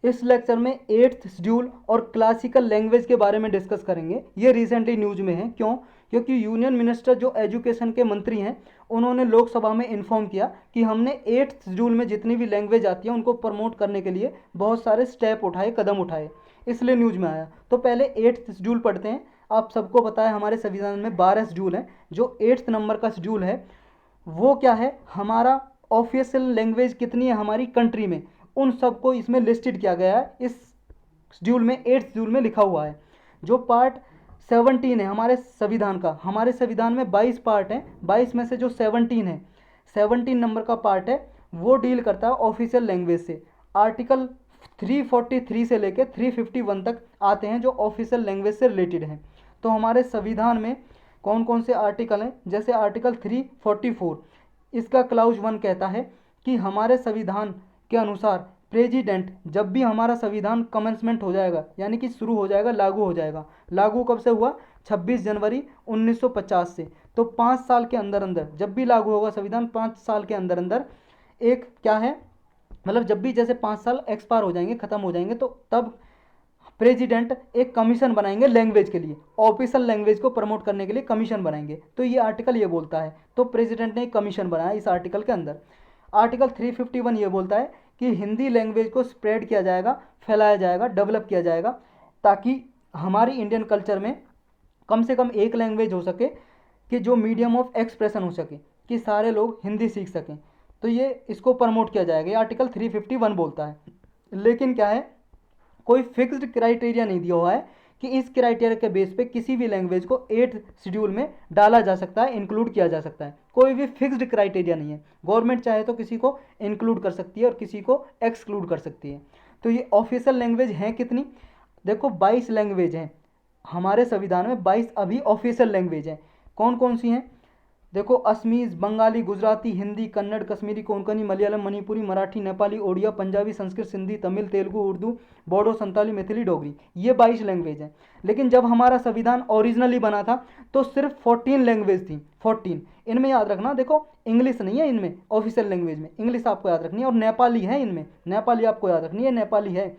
इस लेक्चर में 8th schedule और क्लासिकल लैंग्वेज के बारे में डिस्कस करेंगे। ये रिसेंटली न्यूज में है। क्यों? क्योंकि यूनियन मिनिस्टर जो एजुकेशन के मंत्री हैं, उन्होंने लोकसभा में इन्फॉर्म किया कि हमने 8th शेड्यूल में जितनी भी लैंग्वेज आती है उनको प्रमोट करने के लिए बहुत सारे स्टेप उठाए, कदम उठाए, इसलिए न्यूज में आया। तो पहले 8th शेड्यूल पढ़ते हैं। आप सबको पता है हमारे संविधान में 12 शेड्यूल हैं। जो 8th नंबर का शेड्यूल है वो क्या है, हमारा ऑफिशियल लैंग्वेज कितनी है हमारी कंट्री में, उन सबको इसमें लिस्टेड किया गया है। इस शेड्यूल में 8th शेड्यूल में लिखा हुआ है। जो पार्ट 17 है हमारे संविधान का, हमारे संविधान में 22 पार्ट हैं, 22 में से जो 17 है, 17 नंबर का पार्ट है, वो डील करता है ऑफिशियल लैंग्वेज से। आर्टिकल 343 से लेकर 351 तक आते हैं जो ऑफिशियल लैंग्वेज से रिलेटेड हैं। तो हमारे संविधान में कौन कौन से आर्टिकल हैं, जैसे आर्टिकल 344, इसका क्लाउज 1 कहता है कि हमारे संविधान के अनुसार प्रेसिडेंट, जब भी हमारा संविधान कमेंसमेंट हो जाएगा यानी कि शुरू हो जाएगा, लागू हो जाएगा, लागू कब से हुआ, 26 जनवरी 1950 से। तो 5 साल के अंदर अंदर जब भी लागू होगा संविधान, 5 साल के अंदर अंदर एक क्या है, मतलब जब भी जैसे 5 साल एक्सपायर हो जाएंगे, ख़त्म हो जाएंगे, तो तब प्रेसिडेंट एक कमीशन बनाएंगे लैंग्वेज के लिए, ऑफिशियल लैंग्वेज को प्रमोट करने के लिए कमीशन बनाएंगे। तो ये आर्टिकल ये बोलता है, तो प्रेसिडेंट ने एक कमीशन बनाया इस आर्टिकल के अंदर। आर्टिकल 351 ये बोलता है कि हिंदी लैंग्वेज को स्प्रेड किया जाएगा, फैलाया जाएगा, डेवलप किया जाएगा, ताकि हमारी इंडियन कल्चर में कम से कम एक लैंग्वेज हो सके कि जो मीडियम ऑफ एक्सप्रेशन हो सके, कि सारे लोग हिंदी सीख सकें। तो ये इसको प्रमोट किया जाएगा, ये आर्टिकल 351 बोलता है। लेकिन क्या है, कोई फिक्स्ड क्राइटेरिया नहीं दिया हुआ है कि इस क्राइटेरिया के बेस पे किसी भी लैंग्वेज को 8th शेड्यूल में डाला जा सकता है, इंक्लूड किया जा सकता है। कोई भी फिक्स्ड क्राइटेरिया नहीं है। गवर्नमेंट चाहे तो किसी को इंक्लूड कर सकती है और किसी को एक्सक्लूड कर सकती है। तो ये ऑफिशियल लैंग्वेज हैं कितनी, देखो 22 लैंग्वेज हैं हमारे संविधान में, 22 अभी ऑफिशियल लैंग्वेज हैं। कौन कौन सी हैं, देखो असमीज, बंगाली, गुजराती, हिंदी, कन्नड़, कश्मीरी, कोंकणी, मलयालम, मणिपुरी, मराठी, नेपाली, ओडिया, पंजाबी, संस्कृत, सिंधी, तमिल, तेलुगु, उर्दू, बोडो, संताली, मैथिली, डोगरी, ये 22 लैंग्वेज हैं। लेकिन जब हमारा संविधान ओरिजिनली बना था तो सिर्फ 14 लैंग्वेज थी, 14। इनमें याद रखना, देखो इंग्लिश नहीं है इनमें, ऑफिशियल लैंग्वेज में इंग्लिश आपको याद रखनी है, और नेपाली है इनमें, नेपाली आपको याद रखनी है, नेपाली है।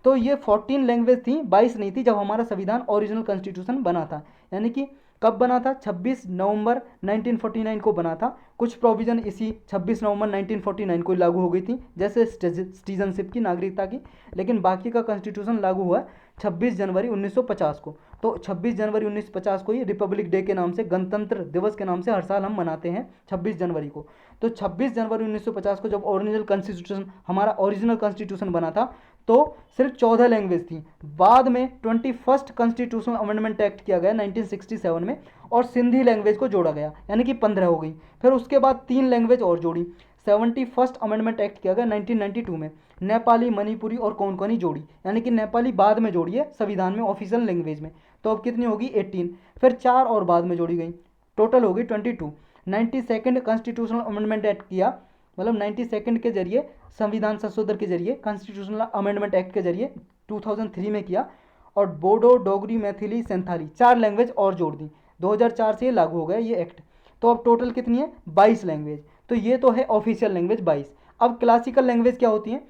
तो ये 14 लैंग्वेज थी, 22 नहीं थी जब हमारा संविधान ओरिजिनल कॉन्स्टिट्यूशन बना था। यानी कि कब बना था, 26 नवंबर 1949 को बना था। कुछ प्रोविज़न इसी 26 नवंबर 1949 को लागू हो गई थी, जैसे सिटीजनशिप की, नागरिकता की। लेकिन बाकी का कॉन्स्टिट्यूशन लागू हुआ 26 जनवरी 1950 को। तो 26 जनवरी 1950 को ही रिपब्लिक डे के नाम से, गणतंत्र दिवस के नाम से हर साल हम मनाते हैं 26 जनवरी को। तो 26 जनवरी 1950 को जब ओरिजिनल कॉन्स्टिट्यूशन, हमारा ओरिजिनल कॉन्स्टिट्यूशन बना था, तो सिर्फ 14 लैंग्वेज थी। बाद में 21st कॉन्स्टिट्यूशनल अमेंडमेंट एक्ट किया गया 1967 में, और सिंधी लैंग्वेज को जोड़ा गया, यानी कि 15 हो गई। फिर उसके बाद 3 लैंग्वेज और जोड़ी, 71st अमेंडमेंट एक्ट किया गया 1992 में, नेपाली, मणिपुरी और कोंकणी जोड़ी, यानी कि नेपाली बाद में जोड़ी है संविधान में ऑफिशियल लैंग्वेज में। तो अब कितनी होगी, 18। फिर 4 और बाद में जोड़ी गई, टोटल होगी 22। 92nd कॉन्स्टिट्यूशनल अमेंडमेंट एक्ट किया, मतलब 92nd के जरिए, संविधान संशोधन के जरिए, कॉन्स्टिट्यूशनल अमेंडमेंट एक्ट के जरिए 2003 में किया, और बोडो, डोगरी, मैथिली, संथाली 4 लैंग्वेज और जोड़ दी। 2004 से ये लागू हो गया ये एक्ट। तो अब टोटल कितनी है, 22 लैंग्वेज। तो ये तो है ऑफिशियल लैंग्वेज 22। अब क्लासिकल लैंग्वेज क्या होती है,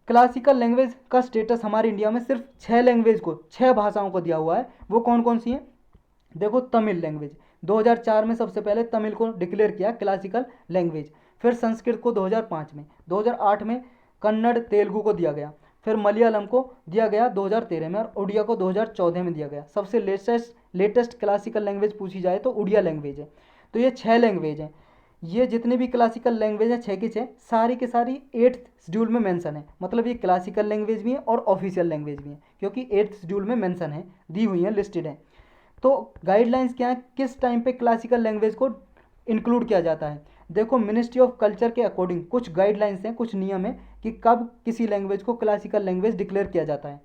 क्लासिकल लैंग्वेज का स्टेटस हमारे इंडिया में सिर्फ 6 लैंग्वेज को, 6 भाषाओं को दिया हुआ है। वो कौन कौन सी हैं, देखो तमिल लैंग्वेज, 2004 में सबसे पहले तमिल को डिक्लेयर किया क्लासिकल लैंग्वेज। फिर संस्कृत को 2005 में, 2008 में कन्नड़ तेलुगु को दिया गया, फिर मलयालम को दिया गया 2013 में, और उड़िया को 2014 में दिया गया। सबसे लेटेस्ट क्लासिकल लैंग्वेज पूछी जाए तो उड़िया लैंग्वेज है। तो ये 6 लैंग्वेज हैं। ये जितनी भी क्लासिकल लैंग्वेज है 6 की 6, सारी की सारी 8th शेड्यूल में मेंशन है। मतलब ये क्लासिकल लैंग्वेज भी है और ऑफिशियल लैंग्वेज भी है, क्योंकि 8th शेड्यूल में मेंशन है, दी हुई है, लिस्टेड है। तो गाइडलाइंस क्या है, किस टाइम पे क्लासिकल लैंग्वेज को इंक्लूड किया जाता है। देखो मिनिस्ट्री ऑफ कल्चर के अकॉर्डिंग कुछ गाइडलाइंस हैं, कुछ नियम है कि कब किसी लैंग्वेज को क्लासिकल लैंग्वेज डिक्लेयर किया जाता है।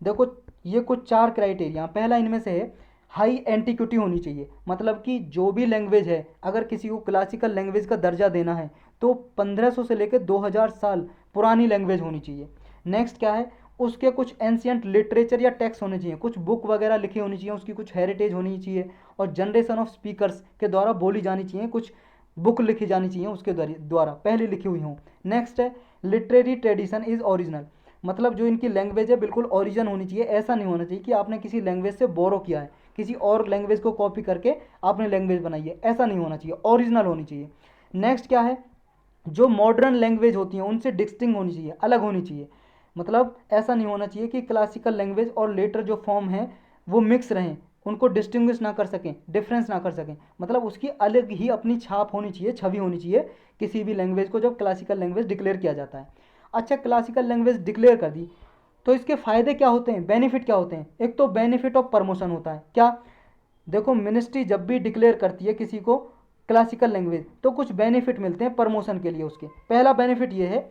देखो ये कुछ 4 क्राइटेरिया, पहला इनमें से है हाई एंटिक्विटी होनी चाहिए। मतलब कि जो भी लैंग्वेज है, अगर किसी को क्लासिकल लैंग्वेज का दर्जा देना है तो 1500 से लेकर 2000 साल पुरानी लैंग्वेज होनी चाहिए। नेक्स्ट क्या है, उसके कुछ एंशियंट लिटरेचर या टेक्स्ट होने चाहिए, कुछ बुक वगैरह लिखी होनी चाहिए, उसकी कुछ हेरिटेज होनी चाहिए, और जनरेशन ऑफ स्पीकर्स के द्वारा बोली जानी चाहिए, कुछ बुक लिखी जानी चाहिए उसके द्वारा पहले लिखी हुई हों। नेक्स्ट है लिटरेरी ट्रेडिशन इज़ ओरिजिनल, मतलब जो इनकी लैंग्वेज है बिल्कुल ओरिजिन होनी चाहिए। ऐसा नहीं होना चाहिए कि आपने किसी लैंग्वेज से बोरो किया है, किसी और लैंग्वेज को कॉपी करके आपने लैंग्वेज बनाई है, ऐसा नहीं होना चाहिए, ओरिजिनल होनी चाहिए। नेक्स्ट क्या है, जो मॉडर्न लैंग्वेज होती हैं उनसे डिस्टिंग होनी चाहिए, अलग होनी चाहिए। मतलब ऐसा नहीं होना चाहिए कि क्लासिकल लैंग्वेज और लेटर जो फॉर्म है वो मिक्स रहें, उनको डिस्टिंग्विश ना कर सकें, डिफरेंस ना कर सकें। मतलब उसकी अलग ही अपनी छाप होनी चाहिए, छवि होनी चाहिए किसी भी लैंग्वेज को जब क्लासिकल लैंग्वेज डिक्लेयर किया जाता है। अच्छा, क्लासिकल लैंग्वेज डिक्लेयर कर दी तो इसके फ़ायदे क्या होते हैं, बेनिफिट क्या होते हैं। एक तो बेनिफिट ऑफ प्रमोशन होता है। क्या, देखो मिनिस्ट्री जब भी डिक्लेयर करती है किसी को क्लासिकल लैंग्वेज तो कुछ बेनिफिट मिलते हैं प्रमोशन के लिए। उसके पहला बेनिफिट ये है,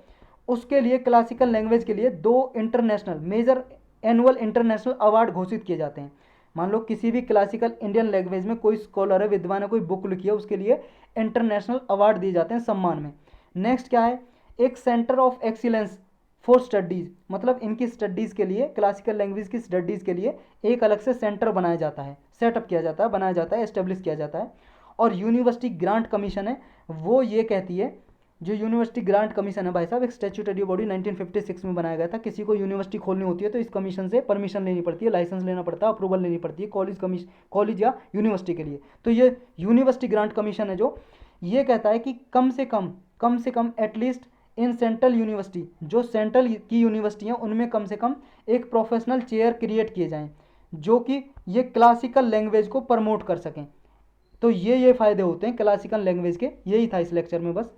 उसके लिए क्लासिकल लैंग्वेज के लिए 2 international major annual international award घोषित किए जाते हैं। मान लो किसी भी क्लासिकल इंडियन लैंग्वेज में कोई स्कॉलर है, विद्वान है, कोई बुक लिखी है, उसके लिए इंटरनेशनल अवार्ड दिए जाते हैं सम्मान में। नेक्स्ट क्या है, एक centre of excellence for studies, मतलब इनकी स्टडीज़ के लिए, क्लासिकल लैंग्वेज की स्टडीज़ के लिए एक अलग से सेंटर बनाया जाता है, सेटअप किया जाता है, बनाया जाता है, एस्टेब्लिश किया जाता है। और यूनिवर्सिटी ग्रांट कमीशन है, वो ये कहती है, जो यूनिवर्सिटी ग्रांट कमीशन है भाई साहब, एक स्टैट्यूटरी बॉडी 1956 में बनाया गया था। किसी को यूनिवर्सिटी खोलनी होती है तो इस कमीशन से परमिशन लेनी पड़ती है, लाइसेंस लेना पड़ता है, अप्रूवल लेनी पड़ती है कॉलेज या यूनिवर्सिटी के लिए। तो ये यूनिवर्सिटी ग्रांट कमीशन है जो ये कहता है कि कम से कम एटलीस्ट इन सेंट्रल यूनिवर्सिटी, जो सेंट्रल की यूनिवर्सिटी हैं उनमें कम से कम एक प्रोफेशनल चेयर क्रिएट किए जाएं जो कि ये क्लासिकल लैंग्वेज को प्रमोट कर सकें। तो ये फ़ायदे होते हैं क्लासिकल लैंग्वेज के। यही था इस लेक्चर में बस।